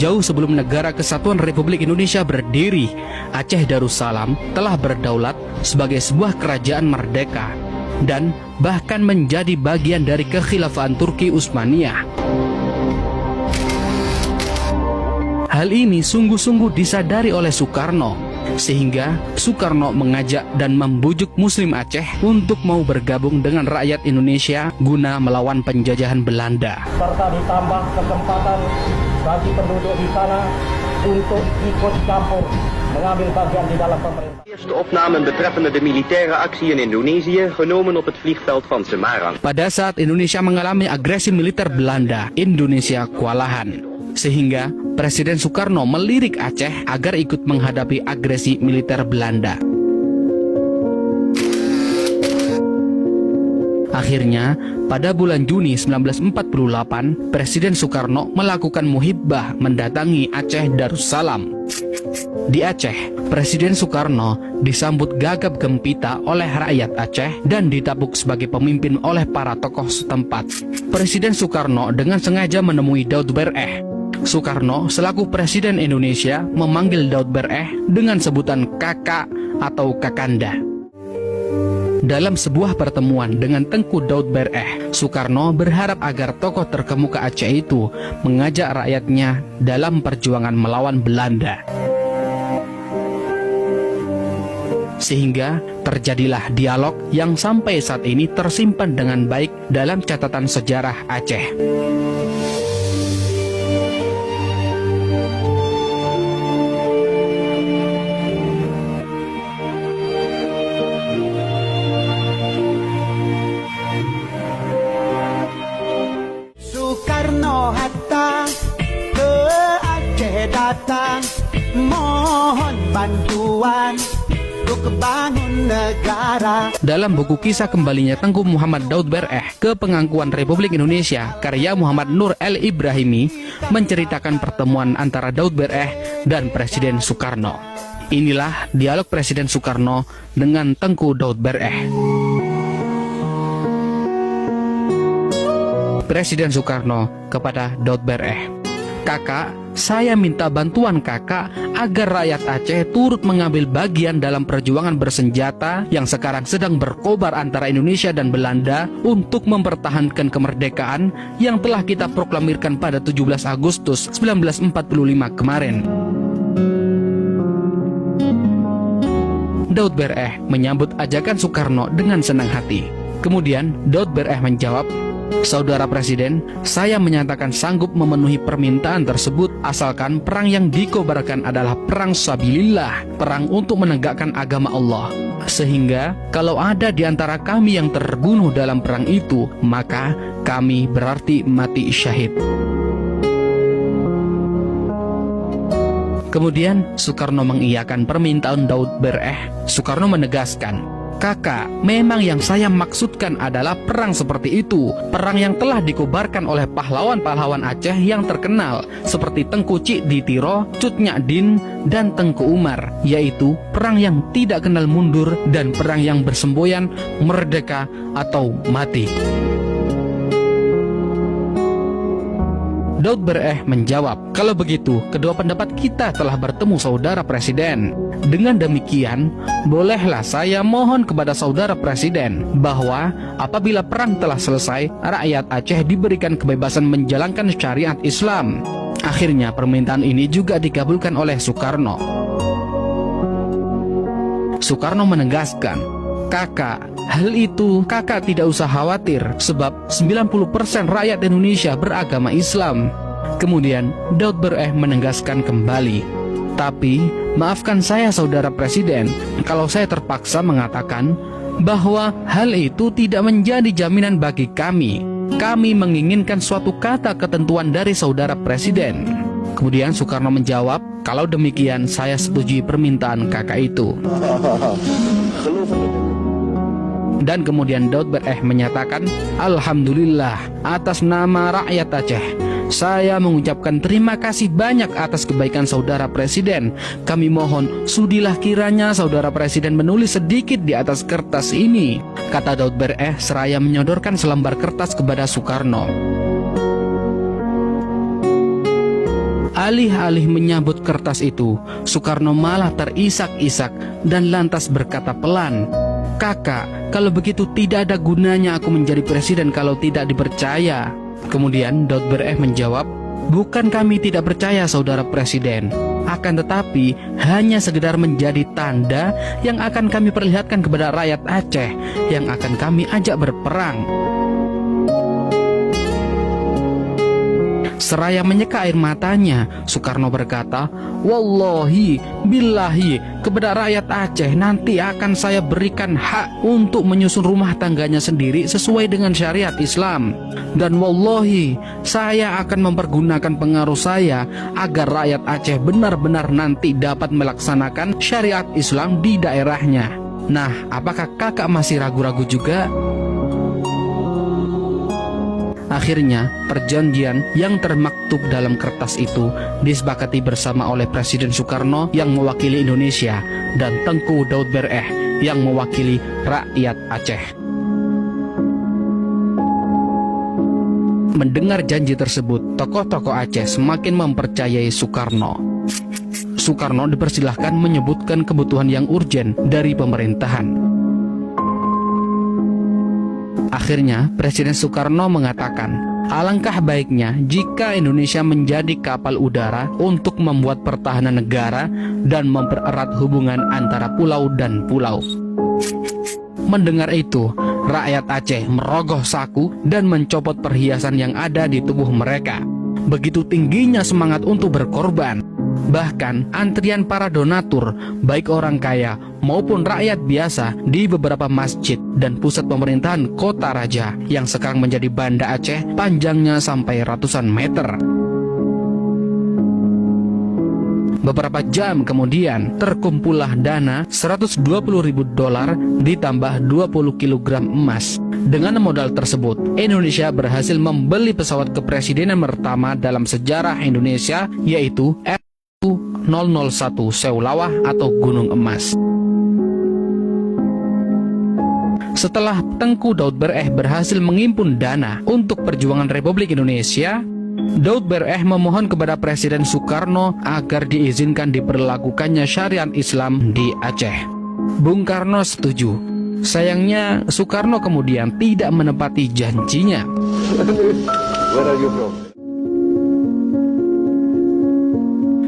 Jauh sebelum Negara Kesatuan Republik Indonesia berdiri, Aceh Darussalam telah berdaulat sebagai sebuah kerajaan merdeka dan bahkan menjadi bagian dari kekhilafahan Turki Utsmaniyah. Hal ini sungguh-sungguh disadari oleh Soekarno, sehingga Soekarno mengajak dan membujuk Muslim Aceh untuk mau bergabung dengan rakyat Indonesia guna melawan penjajahan Belanda. Serta ditambah kesempatan bagi penduduk di sana untuk ikut campur mengambil bagian di dalam pemerintah. Eerste opnamen betreffende de militaire actie in Indonesië genomen op het vliegveld van Semarang. Pada saat Indonesia mengalami agresi militer Belanda, Indonesia kewalahan. Sehingga Presiden Soekarno melirik Aceh agar ikut menghadapi agresi militer Belanda. Akhirnya, pada bulan Juni 1948, Presiden Soekarno melakukan muhibbah mendatangi Aceh Darussalam. Di Aceh, Presiden Soekarno disambut gagap gempita oleh rakyat Aceh dan ditapuk sebagai pemimpin oleh para tokoh setempat. Presiden Soekarno dengan sengaja menemui Daud Bereh. Soekarno selaku Presiden Indonesia memanggil Daud Bereh dengan sebutan kakak atau kakanda. Dalam sebuah pertemuan dengan Tengku Daud Bereh, Soekarno berharap agar tokoh terkemuka Aceh itu mengajak rakyatnya dalam perjuangan melawan Belanda. Sehingga terjadilah dialog yang sampai saat ini tersimpan dengan baik dalam catatan sejarah Aceh. Soekarno-Hatta ke Aceh datang, mohon bantuan untuk bangun negara. Dalam buku kisah kembalinya Tengku Muhammad Daud Bereh ke Pengakuan Republik Indonesia karya Muhammad Nur El Ibrahimi menceritakan pertemuan antara Daud Bereh dan Presiden Soekarno. Inilah dialog Presiden Soekarno dengan Tengku Daud Bereh. Presiden Soekarno kepada Daud Bereh, "Kakak, saya minta bantuan kakak agar rakyat Aceh turut mengambil bagian dalam perjuangan bersenjata yang sekarang sedang berkobar antara Indonesia dan Belanda untuk mempertahankan kemerdekaan yang telah kita proklamirkan pada 17 Agustus 1945 kemarin." Daud Bereh menyambut ajakan Soekarno dengan senang hati. Kemudian Daud Bereh menjawab, "Saudara Presiden, saya menyatakan sanggup memenuhi permintaan tersebut asalkan perang yang dikobarkan adalah perang sabilillah, perang untuk menegakkan agama Allah. Sehingga kalau ada di antara kami yang terbunuh dalam perang itu, maka kami berarti mati syahid." Kemudian Soekarno mengiyakan permintaan Daud Bereh. Soekarno menegaskan, "Kakak, memang yang saya maksudkan adalah perang seperti itu, perang yang telah dikobarkan oleh pahlawan-pahlawan Aceh yang terkenal seperti Tengku Cik Ditiro, Cut Nyadin, dan Tengku Umar, yaitu perang yang tidak kenal mundur dan perang yang bersemboyan merdeka atau mati." Daud Bereh menjawab, "Kalau begitu, kedua pendapat kita telah bertemu Saudara Presiden. Dengan demikian, bolehlah saya mohon kepada Saudara Presiden bahwa apabila perang telah selesai, rakyat Aceh diberikan kebebasan menjalankan syariat Islam." Akhirnya permintaan ini juga dikabulkan oleh Soekarno. Soekarno menegaskan, "Kakak, hal itu kakak tidak usah khawatir sebab 90% rakyat Indonesia beragama Islam." Kemudian Daud Bereh menegaskan kembali, "Tapi maafkan saya Saudara Presiden kalau saya terpaksa mengatakan bahwa hal itu tidak menjadi jaminan bagi kami. Kami menginginkan suatu kata ketentuan dari Saudara Presiden." Kemudian Soekarno menjawab, "Kalau demikian saya setujui permintaan kakak itu." Dan kemudian Daud Bereh menyatakan, "Alhamdulillah, atas nama rakyat Aceh, saya mengucapkan terima kasih banyak atas kebaikan Saudara Presiden. Kami mohon, sudilah kiranya Saudara Presiden menulis sedikit di atas kertas ini," kata Daud Bereh seraya menyodorkan selembar kertas kepada Soekarno. alih-alih menyambut kertas itu, Soekarno malah terisak-isak dan lantas berkata pelan, "Kakak, kalau begitu tidak ada gunanya aku menjadi presiden kalau tidak dipercaya." Kemudian Daud Bereh menjawab, "Bukan kami tidak percaya saudara presiden, akan tetapi hanya sekedar menjadi tanda yang akan kami perlihatkan kepada rakyat Aceh yang akan kami ajak berperang." Seraya menyeka air matanya, Soekarno berkata, "Wallahi, billahi, kepada rakyat Aceh nanti akan saya berikan hak untuk menyusun rumah tangganya sendiri sesuai dengan syariat Islam. Dan wallahi, saya akan mempergunakan pengaruh saya agar rakyat Aceh benar-benar nanti dapat melaksanakan syariat Islam di daerahnya." Nah, apakah kakak masih ragu-ragu juga? Akhirnya, perjanjian yang termaktub dalam kertas itu disepakati bersama oleh Presiden Soekarno yang mewakili Indonesia dan Tengku Daud Bereh yang mewakili rakyat Aceh. Mendengar janji tersebut, tokoh-tokoh Aceh semakin mempercayai Soekarno. Soekarno dipersilahkan menyebutkan kebutuhan yang urgen dari pemerintahan. Akhirnya, Presiden Soekarno mengatakan, alangkah baiknya jika Indonesia menjadi kapal udara untuk membuat pertahanan negara dan mempererat hubungan antara pulau dan pulau. Mendengar itu, rakyat Aceh merogoh saku dan mencopot perhiasan yang ada di tubuh mereka. Begitu tingginya semangat untuk berkorban. Bahkan antrian para donatur, baik orang kaya maupun rakyat biasa di beberapa masjid dan pusat pemerintahan kota raja yang sekarang menjadi Banda Aceh panjangnya sampai ratusan meter. Beberapa jam kemudian terkumpullah dana $120.000 ditambah 20 kg emas. Dengan modal tersebut, Indonesia berhasil membeli pesawat kepresidenan pertama dalam sejarah Indonesia, yaitu F001 Seulawah atau Gunung Emas. Setelah Tengku Daud Bereh berhasil menghimpun dana untuk perjuangan Republik Indonesia, Daud Bereh memohon kepada Presiden Soekarno agar diizinkan diberlakukannya syariat Islam di Aceh. Bung Karno setuju. Sayangnya Soekarno kemudian tidak menepati janjinya. Where are you from?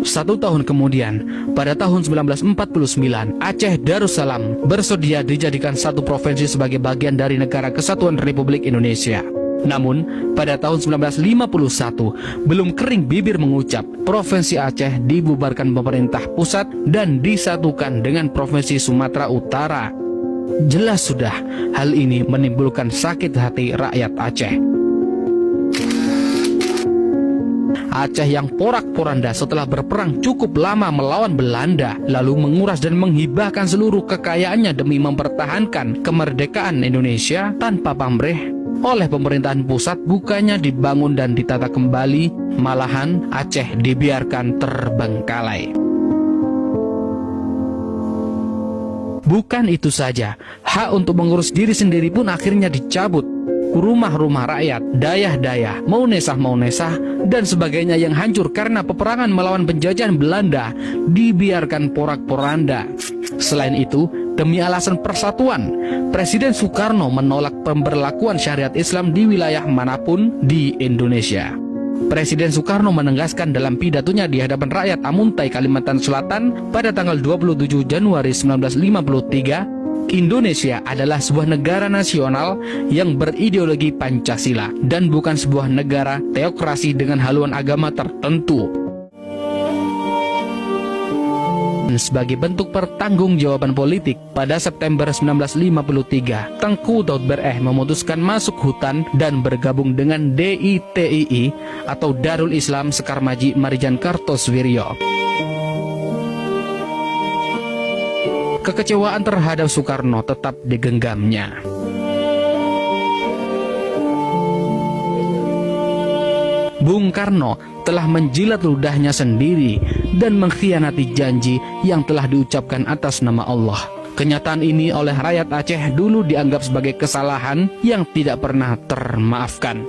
1 tahun kemudian, pada tahun 1949, Aceh Darussalam bersedia dijadikan satu provinsi sebagai bagian dari Negara Kesatuan Republik Indonesia. Namun, pada tahun 1951, belum kering bibir mengucap, Provinsi Aceh dibubarkan pemerintah pusat dan disatukan dengan Provinsi Sumatera Utara. Jelas sudah, hal ini menimbulkan sakit hati rakyat Aceh. Aceh yang porak-poranda setelah berperang cukup lama melawan Belanda, lalu menguras dan menghibahkan seluruh kekayaannya demi mempertahankan kemerdekaan Indonesia tanpa pamrih, oleh pemerintahan pusat bukannya dibangun dan ditata kembali, malahan Aceh dibiarkan terbengkalai. Bukan itu saja, hak untuk mengurus diri sendiri pun akhirnya dicabut. Rumah-rumah rakyat, dayah-dayah, Maunesah, dan sebagainya yang hancur karena peperangan melawan penjajahan Belanda dibiarkan porak-poranda. Selain itu, demi alasan persatuan, Presiden Soekarno menolak pemberlakuan syariat Islam di wilayah manapun di Indonesia. Presiden Soekarno menegaskan dalam pidatonya di hadapan rakyat Amuntai, Kalimantan Selatan pada tanggal 27 Januari 1953, Indonesia adalah sebuah negara nasional yang berideologi Pancasila dan bukan sebuah negara teokrasi dengan haluan agama tertentu. Sebagai bentuk pertanggungjawaban politik, pada September 1953, Tengku Daud Bereh memutuskan masuk hutan dan bergabung dengan DITII atau Darul Islam Sekarmaji Marijan Kartosoewirjo. Kekecewaan terhadap Soekarno tetap digenggamnya. Bung Karno telah menjilat ludahnya sendiri dan mengkhianati janji yang telah diucapkan atas nama Allah. Kenyataan ini oleh rakyat Aceh dulu dianggap sebagai kesalahan yang tidak pernah termaafkan.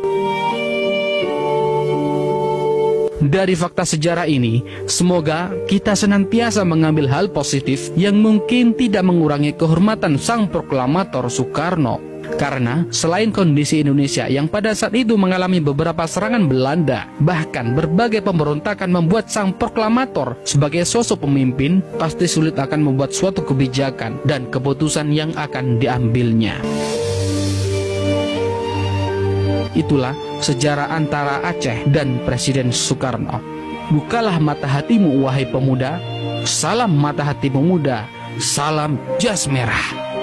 Dari fakta sejarah ini, semoga kita senantiasa mengambil hal positif yang mungkin tidak mengurangi kehormatan sang proklamator Soekarno. Karena selain kondisi Indonesia yang pada saat itu mengalami beberapa serangan Belanda, bahkan berbagai pemberontakan membuat sang proklamator sebagai sosok pemimpin pasti sulit akan membuat suatu kebijakan dan keputusan yang akan diambilnya. Itulah sejarah antara Aceh dan Presiden Soekarno. Bukalah mata hatimu wahai pemuda, salam mata hati pemuda, salam jas merah.